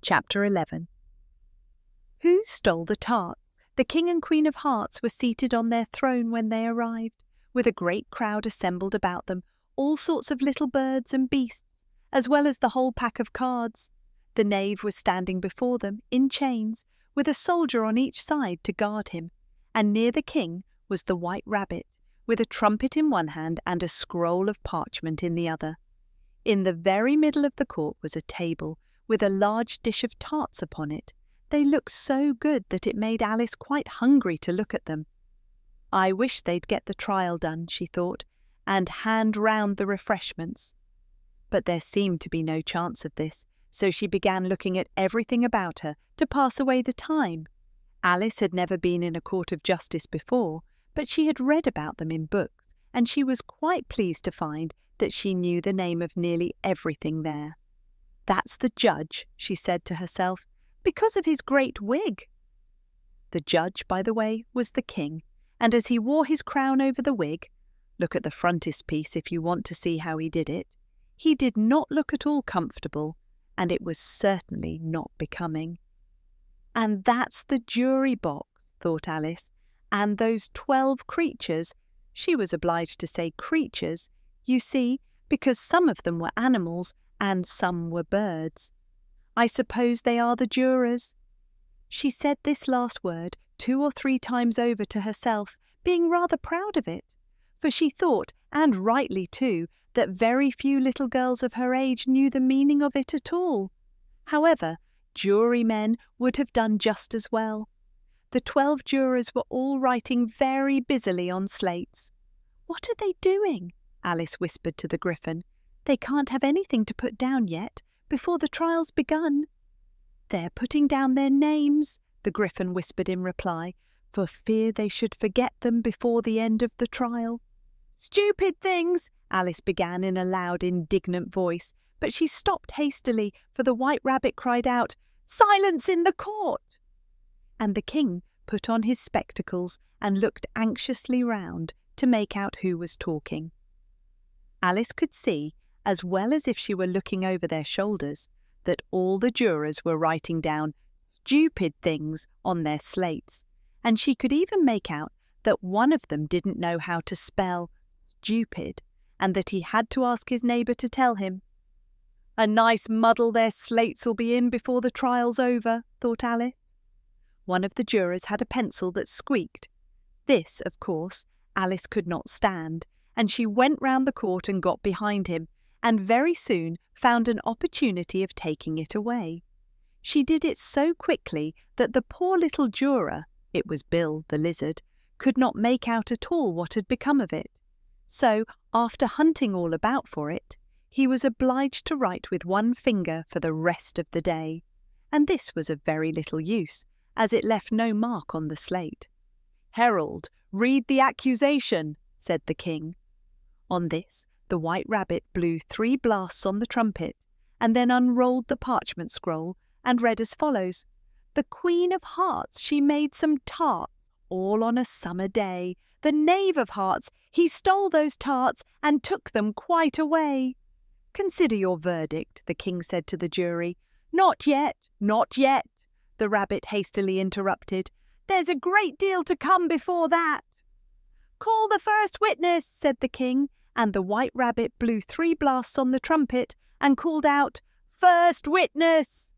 Chapter 11. Who stole the tarts? The King and Queen of Hearts were seated on their throne when they arrived, with a great crowd assembled about them, all sorts of little birds and beasts, as well as the whole pack of cards. The knave was standing before them, in chains, with a soldier on each side to guard him, and near the king was the white rabbit, with a trumpet in one hand and a scroll of parchment in the other. In the very middle of the court was a table, with a large dish of tarts upon it. They looked so good that it made Alice quite hungry to look at them. I wish they'd get the trial done, she thought, and hand round the refreshments. But there seemed to be no chance of this, so she began looking at everything about her to pass away the time. Alice had never been in a court of justice before, but she had read about them in books, and she was quite pleased to find that she knew the name of nearly everything there. "That's the judge," she said to herself, "because of his great wig." The judge, by the way, was the king, and as he wore his crown over the wig, look at the frontispiece if you want to see how he did not look at all comfortable, and it was certainly not becoming. "And that's the jury box," thought Alice, "and those 12 creatures," she was obliged to say creatures, you see, because some of them were animals and some were birds. "I suppose they are the jurors." She said this last word 2 or 3 times over to herself, being rather proud of it, for she thought, and rightly too, that very few little girls of her age knew the meaning of it at all. However, jurymen would have done just as well. The 12 jurors were all writing very busily on slates. "What are they doing?" Alice whispered to the Griffin. "They can't have anything to put down yet, before the trial's begun." "They're putting down their names," the Griffin whispered in reply, for fear they should forget them before the end of the trial. "Stupid things!" Alice began in a loud, indignant voice, but she stopped hastily, for the White Rabbit cried out, "Silence in the court!" And the king put on his spectacles and looked anxiously round to make out who was talking. Alice could see, as well as if she were looking over their shoulders, that all the jurors were writing down stupid things on their slates, and she could even make out that one of them didn't know how to spell stupid, and that he had to ask his neighbour to tell him. "A nice muddle their slates'll be in before the trial's over," thought Alice. One of the jurors had a pencil that squeaked. This, of course, Alice could not stand, and she went round the court and got behind him, and very soon found an opportunity of taking it away. She did it so quickly that the poor little juror, it was Bill the lizard, could not make out at all what had become of it. So, after hunting all about for it, he was obliged to write with one finger for the rest of the day, and this was of very little use, as it left no mark on the slate. "Herald, read the accusation," said the king. On this, the White Rabbit blew 3 blasts on the trumpet, and then unrolled the parchment scroll and read as follows: "The Queen of Hearts, she made some tarts, all on a summer day. The Knave of Hearts, he stole those tarts and took them quite away." "Consider your verdict," the king said to the jury. "Not yet, not yet," the rabbit hastily interrupted. "There's a great deal to come before that." "Call the first witness," said the king, and the White Rabbit blew 3 blasts on the trumpet and called out, "First witness!"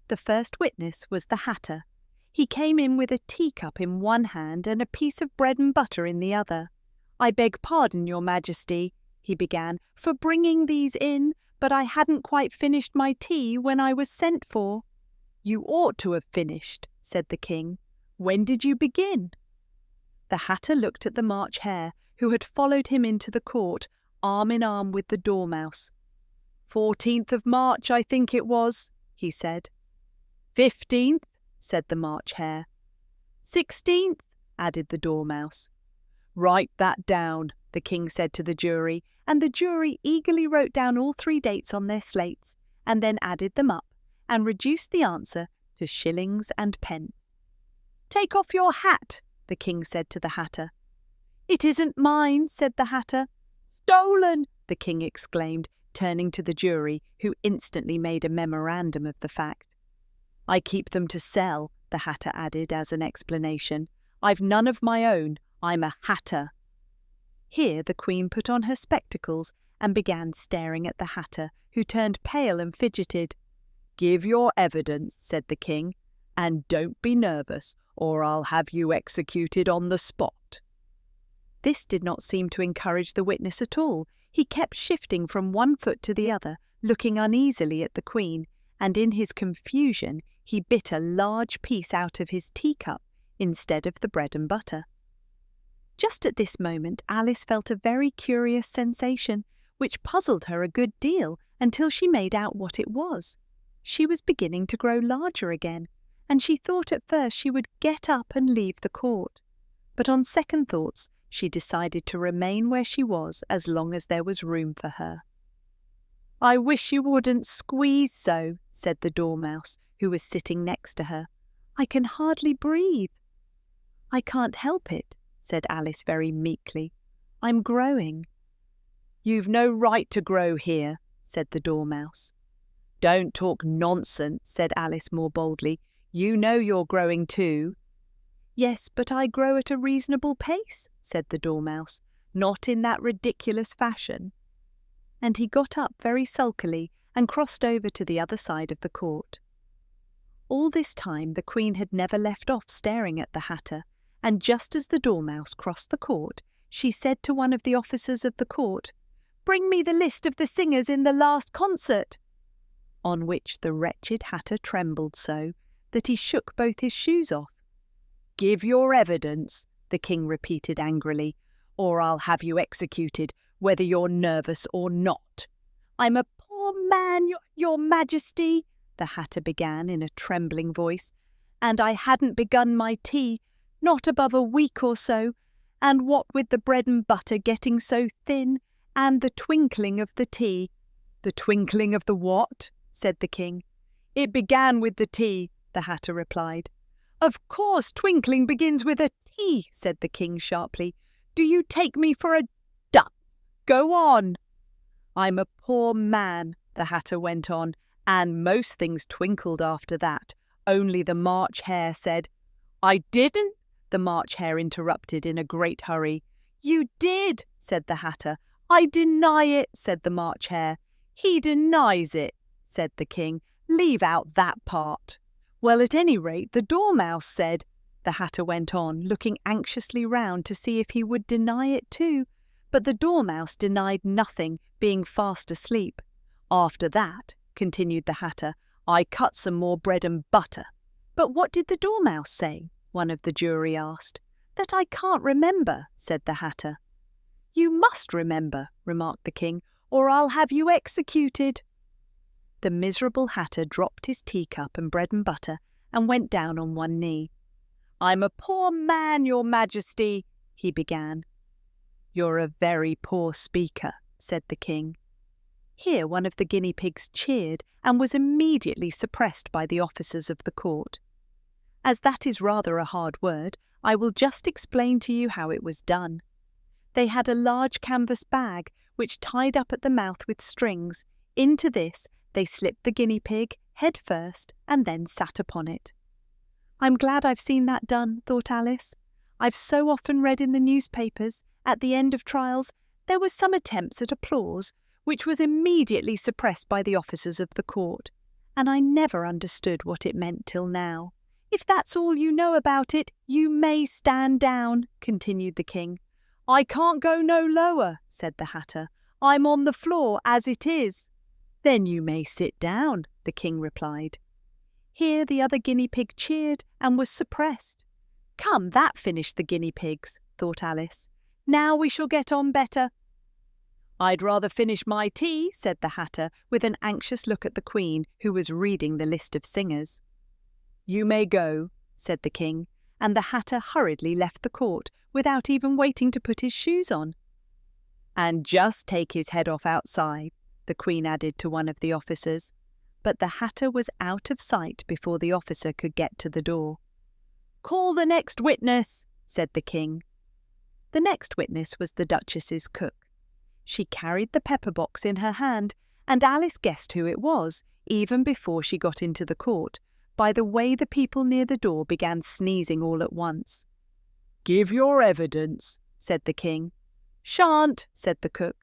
The first witness was the Hatter. He came in with a teacup in one hand and a piece of bread and butter in the other. "I beg pardon, your majesty," he began, "for bringing these in, but I hadn't quite finished my tea when I was sent for." "You ought to have finished," said the king. "When did you begin?" The Hatter looked at the March Hare, who had followed him into the court, arm in arm with the Dormouse. 14th of March, I think it was," he said. 15th, said the March Hare. 16th, added the Dormouse. "Write that down," the king said to the jury, and the jury eagerly wrote down all 3 dates on their slates, and then added them up, and reduced the answer to shillings and pence. "Take off your hat," the king said to the Hatter. "It isn't mine," said the Hatter. "Stolen!" the king exclaimed, turning to the jury, who instantly made a memorandum of the fact. I keep them to sell, the Hatter added as an explanation. I've none of my own. I'm a Hatter. Here the Queen put on her spectacles and began staring at the Hatter, who turned pale and fidgeted. Give your evidence, said the King, and don't be nervous, or I'll have you executed on the spot. This did not seem to encourage the witness at all. He kept shifting from one foot to the other, looking uneasily at the Queen, and in his confusion he bit a large piece out of his teacup instead of the bread and butter. Just at this moment Alice felt a very curious sensation, which puzzled her a good deal until she made out what it was. She was beginning to grow larger again, and she thought at first she would get up and leave the court. But on second thoughts, she decided to remain where she was as long as there was room for her. I wish you wouldn't squeeze so, said the Dormouse, who was sitting next to her. I can hardly breathe. I can't help it, said Alice very meekly. I'm growing. You've no right to grow here, said the Dormouse. Don't talk nonsense, said Alice more boldly. You know you're growing too. Yes, but I grow at a reasonable pace, said the Dormouse, not in that ridiculous fashion. And he got up very sulkily and crossed over to the other side of the court. All this time the Queen had never left off staring at the Hatter, and just as the Dormouse crossed the court, she said to one of the officers of the court, Bring me the list of the singers in the last concert. On which the wretched Hatter trembled so that he shook both his shoes off. Give your evidence, the King repeated angrily, or I'll have you executed, whether you're nervous or not. I'm a poor man, your Majesty, the Hatter began in a trembling voice, and I hadn't begun my tea, not above a week or so, and what with the bread and butter getting so thin, and the twinkling of the tea. The twinkling of the what? Said the King. It began with the tea, the Hatter replied. Of course twinkling begins with a T, said the King sharply. Do you take me for a dunce? Go on. I'm a poor man, the Hatter went on, and most things twinkled after that. Only the March Hare said, I didn't, the March Hare interrupted in a great hurry. You did, said the Hatter. I deny it, said the March Hare. He denies it, said the King. Leave out that part. Well, at any rate, the Dormouse said, the Hatter went on, looking anxiously round to see if he would deny it too. But the Dormouse denied nothing, being fast asleep. After that, continued the Hatter, I cut some more bread and butter. But what did the Dormouse say? One of the jury asked. That I can't remember, said the Hatter. You must remember, remarked the King, or I'll have you executed. The miserable Hatter dropped his teacup and bread and butter and went down on one knee. I'm a poor man, your Majesty, he began. You're a very poor speaker, said the King. Here one of the guinea pigs cheered and was immediately suppressed by the officers of the court. As that is rather a hard word, I will just explain to you how it was done. They had a large canvas bag which tied up at the mouth with strings. Into this they slipped the guinea pig head first and then sat upon it. I'm glad I've seen that done, thought Alice. I've so often read in the newspapers, at the end of trials, there were some attempts at applause, which was immediately suppressed by the officers of the court, and I never understood what it meant till now. If that's all you know about it, you may stand down, continued the King. I can't go no lower, said the Hatter. I'm on the floor as it is. Then you may sit down, the King replied. Here the other guinea pig cheered and was suppressed. Come, that finished the guinea pigs, thought Alice. Now we shall get on better. I'd rather finish my tea, said the Hatter, with an anxious look at the Queen, who was reading the list of singers. You may go, said the King, and the Hatter hurriedly left the court without even waiting to put his shoes on. And just take his head off outside, the Queen added to one of the officers, but the Hatter was out of sight before the officer could get to the door. Call the next witness, said the King. The next witness was the Duchess's cook. She carried the pepper box in her hand, and Alice guessed who it was, even before she got into the court, by the way the people near the door began sneezing all at once. "Give your evidence," said the king. "Shan't," said the cook.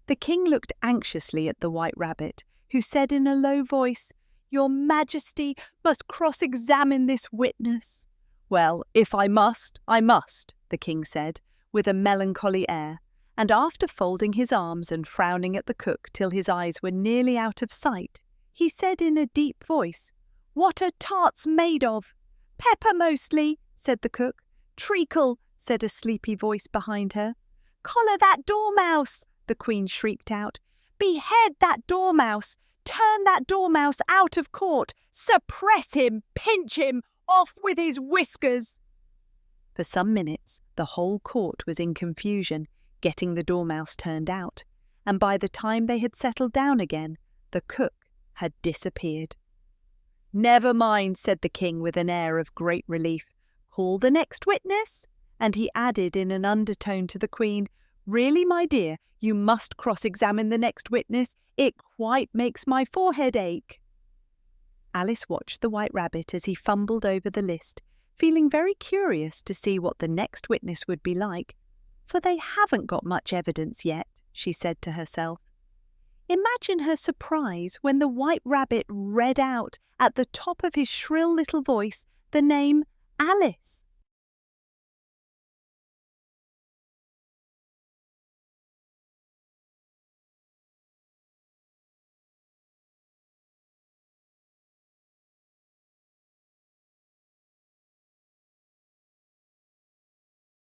The king looked anxiously at the White Rabbit, who said in a low voice, "Your Majesty must cross-examine this witness." "Well, if I must, I must," the king said, with a melancholy air, and after folding his arms and frowning at the cook till his eyes were nearly out of sight, he said in a deep voice, "What are tarts made of?" "Pepper mostly," said the cook. "Treacle," said a sleepy voice behind her. "Collar that dormouse," the queen shrieked out. "Behead that dormouse! Turn that dormouse out of court! Suppress him! Pinch him! Off with his whiskers!" For some minutes the whole court was in confusion, getting the dormouse turned out, and by the time they had settled down again, the cook had disappeared. "Never mind," said the king with an air of great relief. "Call the next witness." And he added in an undertone to the queen, "Really, my dear, you must cross-examine the next witness. It quite makes my forehead ache." Alice watched the White Rabbit as he fumbled over the list, feeling very curious to see what the next witness would be like. "For they haven't got much evidence yet," she said to herself. Imagine her surprise when the White Rabbit read out, at the top of his shrill little voice, the name Alice.